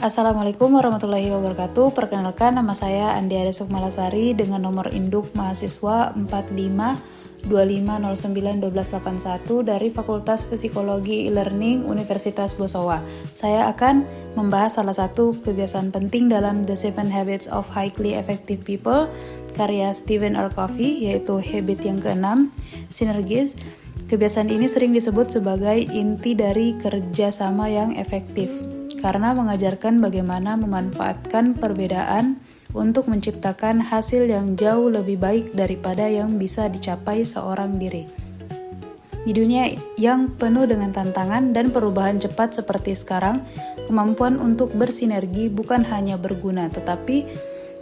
Assalamualaikum warahmatullahi wabarakatuh. Perkenalkan, nama saya Andiara Sukmalasari dengan nomor induk mahasiswa 4525091281 dari Fakultas Psikologi E-Learning Universitas Bosowa. Saya akan membahas salah satu kebiasaan penting dalam The 7 Habits of Highly Effective People karya Stephen R. Covey, yaitu habit yang ke-6, sinergis. Kebiasaan ini sering disebut sebagai inti dari kerjasama yang efektif, karena mengajarkan bagaimana memanfaatkan perbedaan untuk menciptakan hasil yang jauh lebih baik daripada yang bisa dicapai seorang diri. Di dunia yang penuh dengan tantangan dan perubahan cepat seperti sekarang, kemampuan untuk bersinergi bukan hanya berguna, tetapi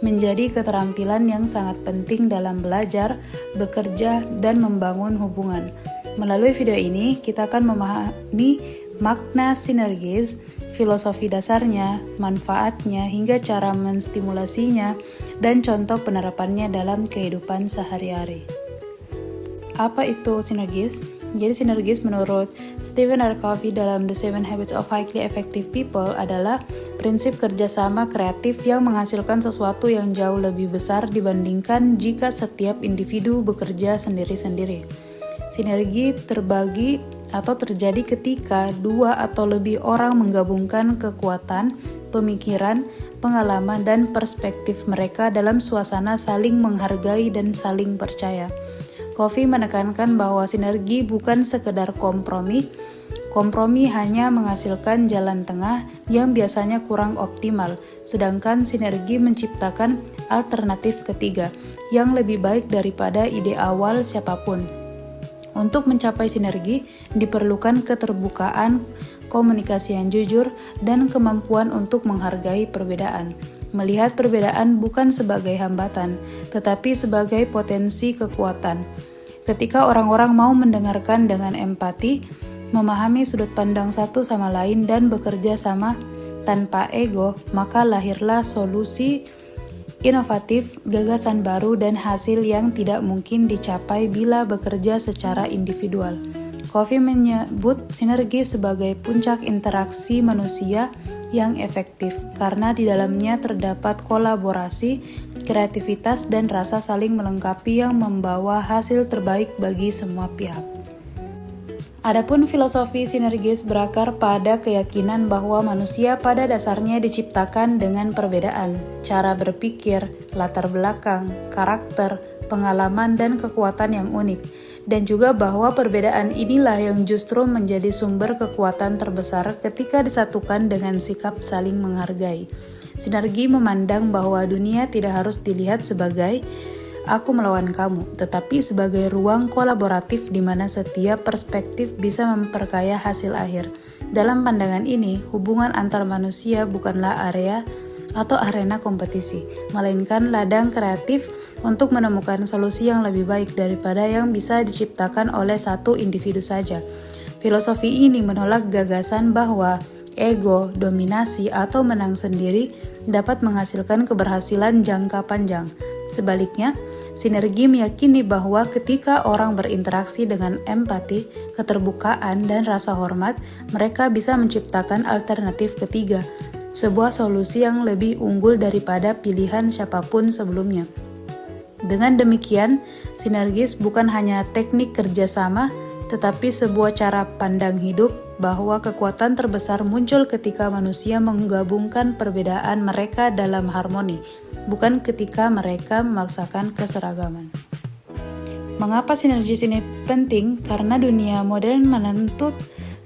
menjadi keterampilan yang sangat penting dalam belajar, bekerja, dan membangun hubungan. Melalui video ini, kita akan memahami makna sinergis, filosofi dasarnya, manfaatnya, hingga cara menstimulasinya, dan contoh penerapannya dalam kehidupan sehari-hari. Apa itu sinergis? Jadi sinergis menurut Stephen R. Covey dalam The 7 Habits of Highly Effective People adalah prinsip kerjasama kreatif yang menghasilkan sesuatu yang jauh lebih besar dibandingkan jika setiap individu bekerja sendiri-sendiri. Sinergi terbagi atau terjadi ketika dua atau lebih orang menggabungkan kekuatan, pemikiran, pengalaman, dan perspektif mereka dalam suasana saling menghargai dan saling percaya. Covey menekankan bahwa sinergi bukan sekedar kompromi. Kompromi hanya menghasilkan jalan tengah yang biasanya kurang optimal, sedangkan sinergi menciptakan alternatif ketiga yang lebih baik daripada ide awal siapapun. Untuk mencapai sinergi, diperlukan keterbukaan, komunikasi yang jujur, dan kemampuan untuk menghargai perbedaan. Melihat perbedaan bukan sebagai hambatan, tetapi sebagai potensi kekuatan. Ketika orang-orang mau mendengarkan dengan empati, memahami sudut pandang satu sama lain, dan bekerja sama tanpa ego, maka lahirlah solusi inovatif, gagasan baru, dan hasil yang tidak mungkin dicapai bila bekerja secara individual. Covey menyebut sinergi sebagai puncak interaksi manusia yang efektif, karena di dalamnya terdapat kolaborasi, kreativitas, dan rasa saling melengkapi yang membawa hasil terbaik bagi semua pihak. Adapun filosofi sinergis berakar pada keyakinan bahwa manusia pada dasarnya diciptakan dengan perbedaan, cara berpikir, latar belakang, karakter, pengalaman, dan kekuatan yang unik, dan juga bahwa perbedaan inilah yang justru menjadi sumber kekuatan terbesar ketika disatukan dengan sikap saling menghargai. Sinergi memandang bahwa dunia tidak harus dilihat sebagai aku melawan kamu, tetapi sebagai ruang kolaboratif di mana setiap perspektif bisa memperkaya hasil akhir. Dalam pandangan ini, hubungan antar manusia bukanlah area atau arena kompetisi, melainkan ladang kreatif untuk menemukan solusi yang lebih baik daripada yang bisa diciptakan oleh satu individu saja. Filosofi ini menolak gagasan bahwa ego, dominasi, atau menang sendiri dapat menghasilkan keberhasilan jangka panjang. Sebaliknya, sinergi meyakini bahwa ketika orang berinteraksi dengan empati, keterbukaan, dan rasa hormat, mereka bisa menciptakan alternatif ketiga, sebuah solusi yang lebih unggul daripada pilihan siapapun sebelumnya. Dengan demikian, sinergis bukan hanya teknik kerjasama, tetapi sebuah cara pandang hidup bahwa kekuatan terbesar muncul ketika manusia menggabungkan perbedaan mereka dalam harmoni, bukan ketika mereka memaksakan keseragaman. Mengapa sinergis ini penting? Karena dunia modern menuntut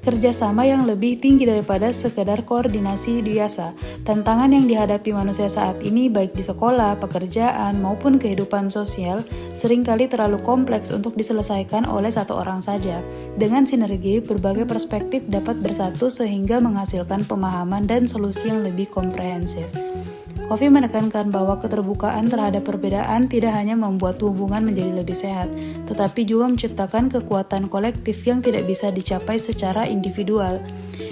kerjasama yang lebih tinggi daripada sekedar koordinasi biasa. Tantangan yang dihadapi manusia saat ini baik di sekolah, pekerjaan, maupun kehidupan sosial seringkali terlalu kompleks untuk diselesaikan oleh satu orang saja. Dengan sinergi, berbagai perspektif dapat bersatu sehingga menghasilkan pemahaman dan solusi yang lebih komprehensif. Covey menekankan bahwa keterbukaan terhadap perbedaan tidak hanya membuat hubungan menjadi lebih sehat, tetapi juga menciptakan kekuatan kolektif yang tidak bisa dicapai secara individual.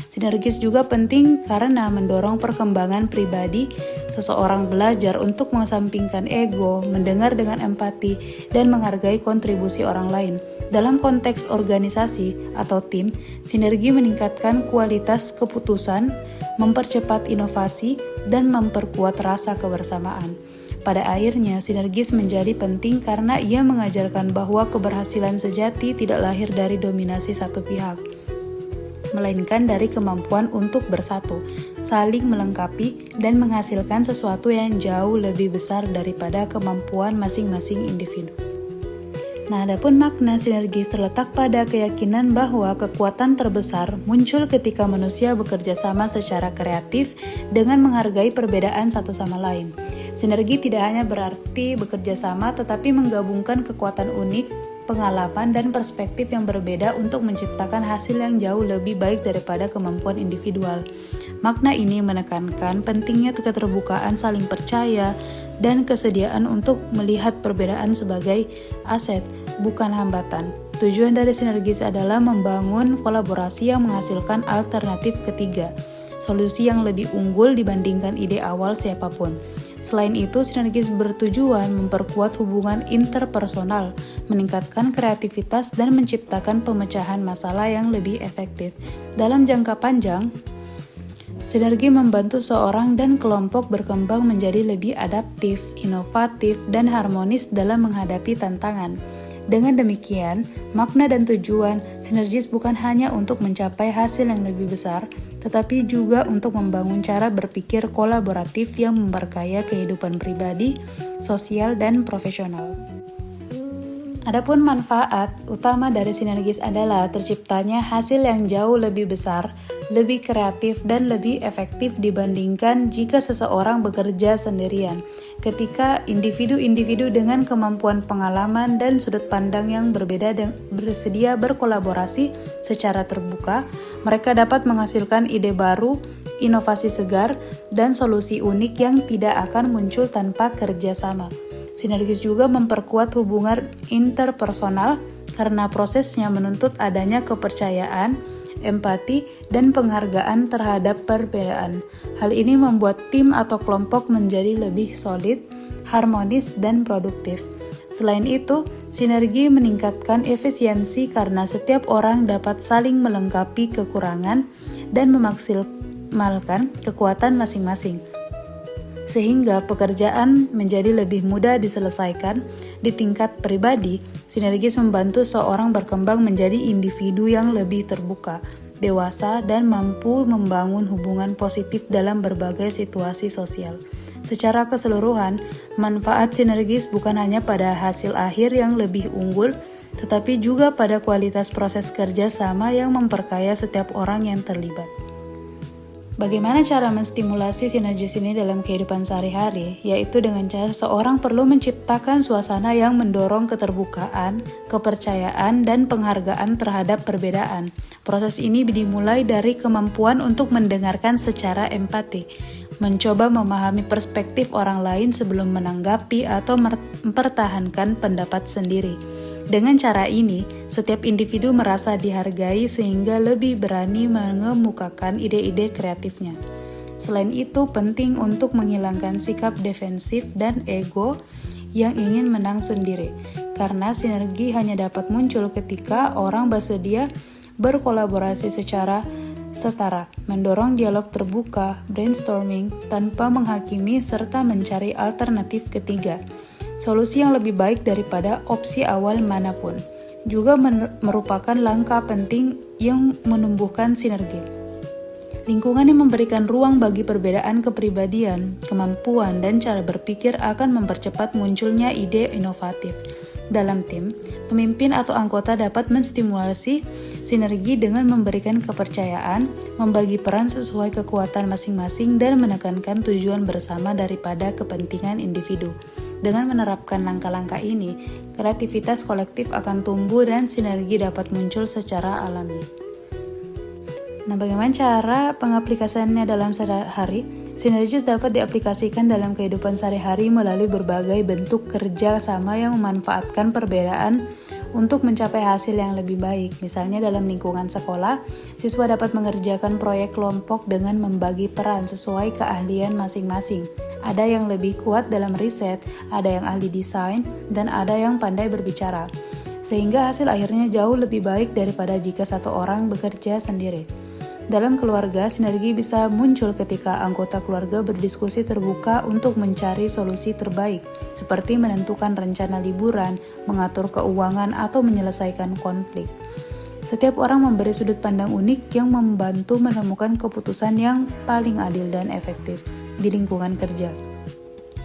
Sinergis juga penting karena mendorong perkembangan pribadi. Seseorang belajar untuk mengesampingkan ego, mendengar dengan empati, dan menghargai kontribusi orang lain. Dalam konteks organisasi atau tim, sinergi meningkatkan kualitas keputusan, mempercepat inovasi, dan memperkuat rasa kebersamaan. Pada akhirnya, sinergis menjadi penting karena ia mengajarkan bahwa keberhasilan sejati tidak lahir dari dominasi satu pihak, melainkan dari kemampuan untuk bersatu, saling melengkapi, dan menghasilkan sesuatu yang jauh lebih besar daripada kemampuan masing-masing individu. Nah, adapun makna sinergis terletak pada keyakinan bahwa kekuatan terbesar muncul ketika manusia bekerja sama secara kreatif dengan menghargai perbedaan satu sama lain. Sinergi tidak hanya berarti bekerja sama, tetapi menggabungkan kekuatan unik, pengalaman, dan perspektif yang berbeda untuk menciptakan hasil yang jauh lebih baik daripada kemampuan individual. Makna ini menekankan pentingnya keterbukaan, saling percaya, dan kesediaan untuk melihat perbedaan sebagai aset, bukan hambatan. Tujuan dari sinergis adalah membangun kolaborasi yang menghasilkan alternatif ketiga, solusi yang lebih unggul dibandingkan ide awal siapapun. Selain itu, sinergis bertujuan memperkuat hubungan interpersonal, meningkatkan kreativitas, dan menciptakan pemecahan masalah yang lebih efektif. Dalam jangka panjang, sinergi membantu seorang dan kelompok berkembang menjadi lebih adaptif, inovatif, dan harmonis dalam menghadapi tantangan. Dengan demikian, makna dan tujuan sinergis bukan hanya untuk mencapai hasil yang lebih besar, tetapi juga untuk membangun cara berpikir kolaboratif yang memperkaya kehidupan pribadi, sosial, dan profesional. Adapun manfaat utama dari sinergis adalah terciptanya hasil yang jauh lebih besar, lebih kreatif, dan lebih efektif dibandingkan jika seseorang bekerja sendirian. Ketika individu-individu dengan kemampuan pengalaman dan sudut pandang yang berbeda bersedia berkolaborasi secara terbuka, mereka dapat menghasilkan ide baru, inovasi segar, dan solusi unik yang tidak akan muncul tanpa kerjasama. Sinergis juga memperkuat hubungan interpersonal karena prosesnya menuntut adanya kepercayaan, empati, dan penghargaan terhadap perbedaan. Hal ini membuat tim atau kelompok menjadi lebih solid, harmonis, dan produktif. Selain itu, sinergi meningkatkan efisiensi karena setiap orang dapat saling melengkapi kekurangan dan memaksimalkan kekuatan masing-masing, sehingga pekerjaan menjadi lebih mudah diselesaikan. Di tingkat pribadi, sinergis membantu seorang berkembang menjadi individu yang lebih terbuka, dewasa, dan mampu membangun hubungan positif dalam berbagai situasi sosial. Secara keseluruhan, manfaat sinergis bukan hanya pada hasil akhir yang lebih unggul, tetapi juga pada kualitas proses kerja sama yang memperkaya setiap orang yang terlibat. Bagaimana cara menstimulasi sinergis ini dalam kehidupan sehari-hari? Yaitu dengan cara seorang perlu menciptakan suasana yang mendorong keterbukaan, kepercayaan, dan penghargaan terhadap perbedaan. Proses ini dimulai dari kemampuan untuk mendengarkan secara empati, mencoba memahami perspektif orang lain sebelum menanggapi atau mempertahankan pendapat sendiri. Dengan cara ini, setiap individu merasa dihargai sehingga lebih berani mengemukakan ide-ide kreatifnya. Selain itu, penting untuk menghilangkan sikap defensif dan ego yang ingin menang sendiri, karena sinergi hanya dapat muncul ketika orang bersedia berkolaborasi secara setara, mendorong dialog terbuka, brainstorming, tanpa menghakimi serta mencari alternatif ketiga, solusi yang lebih baik daripada opsi awal manapun, juga merupakan langkah penting yang menumbuhkan sinergi. Lingkungan yang memberikan ruang bagi perbedaan kepribadian, kemampuan, dan cara berpikir akan mempercepat munculnya ide inovatif. Dalam tim, pemimpin atau anggota dapat menstimulasi sinergi dengan memberikan kepercayaan, membagi peran sesuai kekuatan masing-masing, dan menekankan tujuan bersama daripada kepentingan individu. Dengan menerapkan langkah-langkah ini, kreativitas kolektif akan tumbuh dan sinergi dapat muncul secara alami. Nah, bagaimana cara pengaplikasiannya dalam sehari-hari? Sinergis dapat diaplikasikan dalam kehidupan sehari-hari melalui berbagai bentuk kerja sama yang memanfaatkan perbedaan untuk mencapai hasil yang lebih baik. Misalnya dalam lingkungan sekolah, siswa dapat mengerjakan proyek kelompok dengan membagi peran sesuai keahlian masing-masing. Ada yang lebih kuat dalam riset, ada yang ahli desain, dan ada yang pandai berbicara. sehingga hasil akhirnya jauh lebih baik daripada jika satu orang bekerja sendiri. Dalam keluarga, sinergi bisa muncul ketika anggota keluarga berdiskusi terbuka untuk mencari solusi terbaik, seperti menentukan rencana liburan, mengatur keuangan, atau menyelesaikan konflik. Setiap orang memberi sudut pandang unik yang membantu menemukan keputusan yang paling adil dan efektif di lingkungan kerja.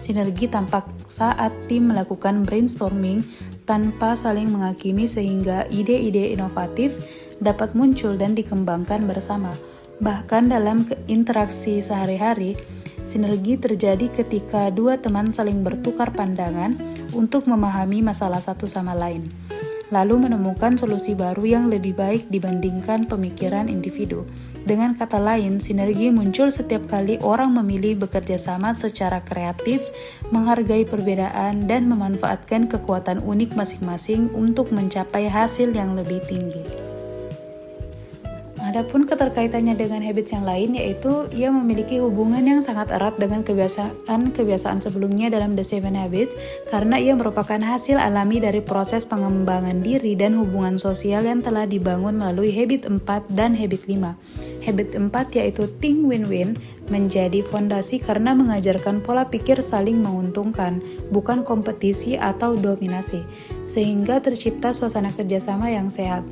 Sinergi tampak saat tim melakukan brainstorming tanpa saling menghakimi sehingga ide-ide inovatif dapat muncul dan dikembangkan bersama. Bahkan dalam interaksi sehari-hari, sinergi terjadi ketika dua teman saling bertukar pandangan untuk memahami masalah satu sama lain, lalu menemukan solusi baru yang lebih baik dibandingkan pemikiran individu. Dengan kata lain, sinergi muncul setiap kali orang memilih bekerja sama secara kreatif, menghargai perbedaan, dan memanfaatkan kekuatan unik masing-masing untuk mencapai hasil yang lebih tinggi. Adapun keterkaitannya dengan habits yang lain, yaitu ia memiliki hubungan yang sangat erat dengan kebiasaan sebelumnya dalam The 7 Habits, karena ia merupakan hasil alami dari proses pengembangan diri dan hubungan sosial yang telah dibangun melalui habit 4 dan habit 5. Habit 4 yaitu think win-win menjadi fondasi karena mengajarkan pola pikir saling menguntungkan, bukan kompetisi atau dominasi, sehingga tercipta suasana kerjasama yang sehat.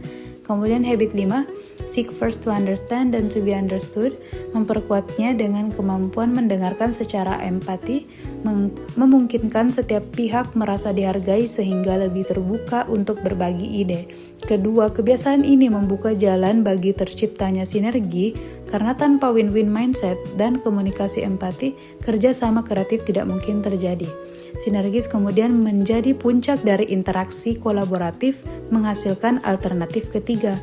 Kemudian habit 5, seek first to understand and to be understood, memperkuatnya dengan kemampuan mendengarkan secara empati, memungkinkan setiap pihak merasa dihargai sehingga lebih terbuka untuk berbagi ide. Kedua, kebiasaan ini membuka jalan bagi terciptanya sinergi karena tanpa win-win mindset dan komunikasi empati, kerja sama kreatif tidak mungkin terjadi. Sinergis kemudian menjadi puncak dari interaksi kolaboratif menghasilkan alternatif ketiga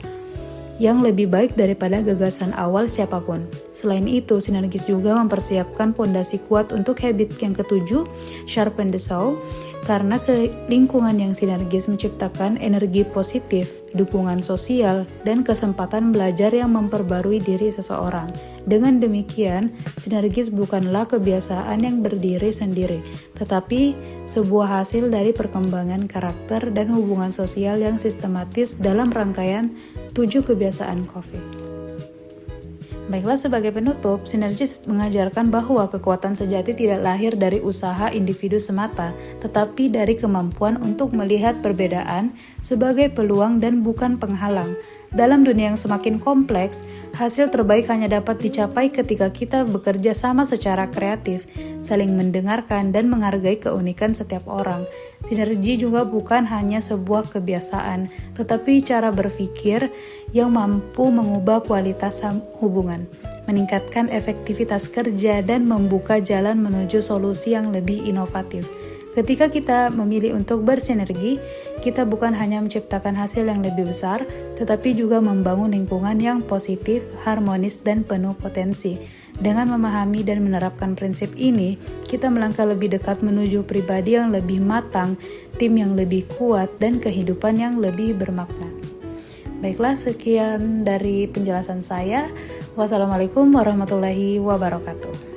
yang lebih baik daripada gagasan awal siapapun. Selain itu, sinergis juga mempersiapkan fondasi kuat untuk habit yang ketujuh, sharpen the saw, karena lingkungan yang sinergis menciptakan energi positif, dukungan sosial, dan kesempatan belajar yang memperbarui diri seseorang. Dengan demikian, sinergis bukanlah kebiasaan yang berdiri sendiri, tetapi sebuah hasil dari perkembangan karakter dan hubungan sosial yang sistematis dalam rangkaian 7 kebiasaan Covey. Baiklah, sebagai penutup, sinergis mengajarkan bahwa kekuatan sejati tidak lahir dari usaha individu semata, tetapi dari kemampuan untuk melihat perbedaan sebagai peluang dan bukan penghalang. Dalam dunia yang semakin kompleks, hasil terbaik hanya dapat dicapai ketika kita bekerja sama secara kreatif, saling mendengarkan dan menghargai keunikan setiap orang. Sinergi juga bukan hanya sebuah kebiasaan, tetapi cara berpikir yang mampu mengubah kualitas hubungan, meningkatkan efektivitas kerja, dan membuka jalan menuju solusi yang lebih inovatif. Ketika kita memilih untuk bersinergi, kita bukan hanya menciptakan hasil yang lebih besar, tetapi juga membangun lingkungan yang positif, harmonis, dan penuh potensi. Dengan memahami dan menerapkan prinsip ini, kita melangkah lebih dekat menuju pribadi yang lebih matang, tim yang lebih kuat, dan kehidupan yang lebih bermakna. Baiklah, sekian dari penjelasan saya. Wassalamualaikum warahmatullahi wabarakatuh.